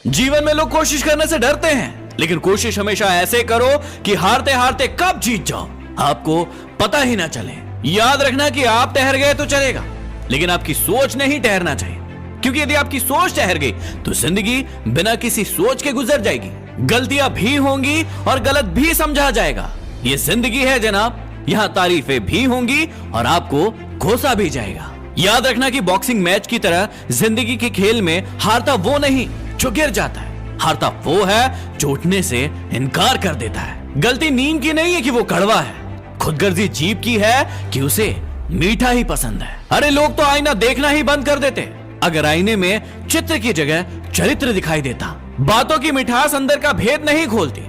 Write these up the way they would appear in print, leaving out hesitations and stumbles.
जीवन में लोग कोशिश करने से डरते हैं, लेकिन कोशिश हमेशा ऐसे करो कि हारते हारते कब जीत जाओ आपको पता ही ना चले। याद रखना कि आप ठहर गए तो चलेगा, लेकिन आपकी सोच नहीं ठहरना चाहिए, क्योंकि यदि आपकी सोच ठहर गई तो जिंदगी बिना किसी सोच के गुजर जाएगी। गलतियां भी होंगी और गलत भी समझा जाएगा। ये जिंदगी है जनाब, यहां तारीफें भी होंगी और आपको घोसा भी जाएगा। याद रखना कि बॉक्सिंग मैच की तरह जिंदगी के खेल में हारता वो नहीं जो गिर जाता है, हारता वो है जो उठने से इनकार कर देता है। गलती नींद की नहीं है कि वो कड़वा है, खुदगर्जी जीभ की है कि उसे मीठा ही पसंद है। अरे लोग तो आईना देखना ही बंद कर देते अगर आईने में चित्र की जगह चरित्र दिखाई देता। बातों की मिठास अंदर का भेद नहीं खोलती।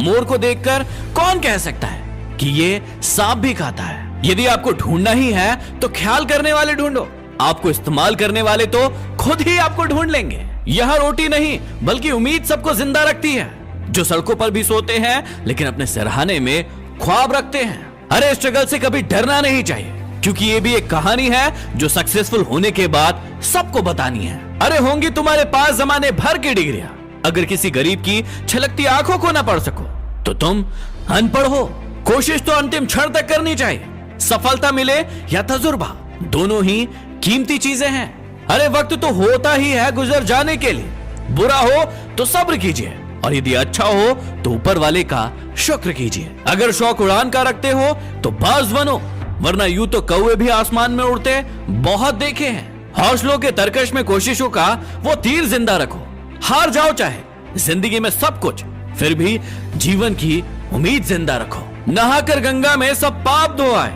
मोर को देखकर कौन कह सकता है कि ये सांप भी खाता है। यदि आपको ढूंढना ही है तो ख्याल करने वाले ढूंढो, आपको इस्तेमाल करने वाले तो खुद ही आपको ढूंढ लेंगे। यह रोटी नहीं बल्कि उम्मीद सबको जिंदा रखती है, जो सड़कों पर भी सोते हैं लेकिन अपने सिरहाने में ख्वाब रखते हैं। अरे स्ट्रगल से कभी डरना नहीं चाहिए, क्योंकि ये भी एक कहानी है जो सक्सेसफुल होने के बाद सबको बतानी है। अरे होंगी तुम्हारे पास जमाने भर की डिग्रियां, अगर किसी गरीब की छलकती आंखों को ना पढ़ सको तो तुम अनपढ़ हो। कोशिश तो अंतिम क्षण तक करनी चाहिए। सफलता मिले या तजुर्बा, दोनों ही कीमती चीजें हैं। अरे वक्त तो होता ही है गुजर जाने के लिए। बुरा हो तो सब्र कीजिए, और यदि अच्छा हो तो ऊपर वाले का शुक्र कीजिए। अगर शौक उड़ान का रखते हो तो बाज बनो, वरना यूं तो कौवे भी आसमान में उड़ते बहुत देखे हैं। हौसलों के तरकश में कोशिशों का वो तीर जिंदा रखो। हार जाओ चाहे जिंदगी में सब कुछ, फिर भी जीवन की उम्मीद जिंदा रखो। नहाकर गंगा में सब पाप धो आए,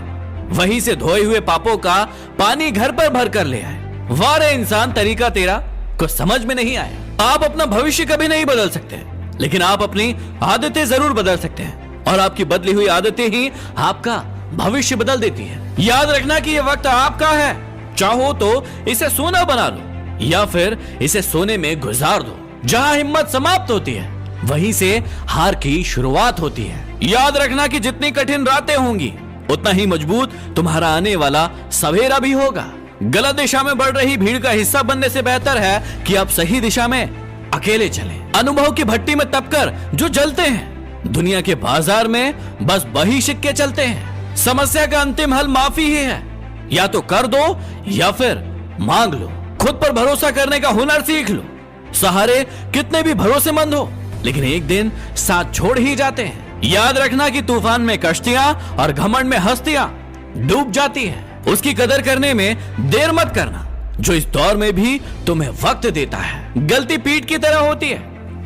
वहीं से धोए हुए पापों का पानी घर पर भर कर ले आए। वाह रे इंसान, तरीका तेरा कुछ समझ में नहीं आया। आप अपना भविष्य कभी नहीं बदल सकते, लेकिन आप अपनी आदतें जरूर बदल सकते हैं, और आपकी बदली हुई आदतें ही आपका भविष्य बदल देती है। याद रखना कि यह वक्त आपका है, चाहो तो इसे सोना बना लो या फिर इसे सोने में गुजार दो। जहां हिम्मत समाप्त होती है वहीं से हार की शुरुआत होती है। याद रखना कि जितनी कठिन रातें होंगी उतना ही मजबूत तुम्हारा आने वाला सवेरा भी होगा। गलत दिशा में बढ़ रही भीड़ का हिस्सा बनने से बेहतर है कि आप सही दिशा में अकेले चलें। अनुभव की भट्टी में तपकर जो जलते हैं, दुनिया के बाजार में बस वही सिक्के चलते हैं। समस्या का अंतिम हल माफी ही है, या तो कर दो या फिर मांग लो। खुद पर भरोसा करने का हुनर सीख लो। सहारे कितने भी भरोसेमंद हो, लेकिन एक दिन साथ छोड़ ही जाते हैं। याद रखना कि तूफान में कश्तियां और घमंड में हस्तियां डूब जाती हैं। उसकी कदर करने में देर मत करना, जो इस दौर में भी तुम्हें वक्त देता है। गलती पीठ की तरह होती है,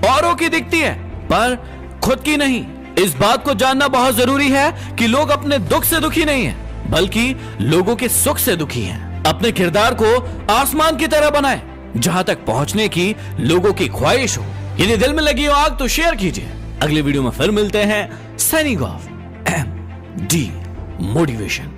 औरों की दिखती है पर खुद की नहीं। इस बात को जानना बहुत जरूरी है कि लोग अपने दुख से दुखी नहीं हैं, बल्कि लोगों के सुख से दुखी हैं। अपने किरदार को आसमान की तरह बनाएं, जहां तक पहुंचने की लोगों की ख्वाहिश हो। यदि दिल में लगी हो आग तो शेयर कीजिए। अगले वीडियो में फिर मिलते हैं। Signing off, MD motivation.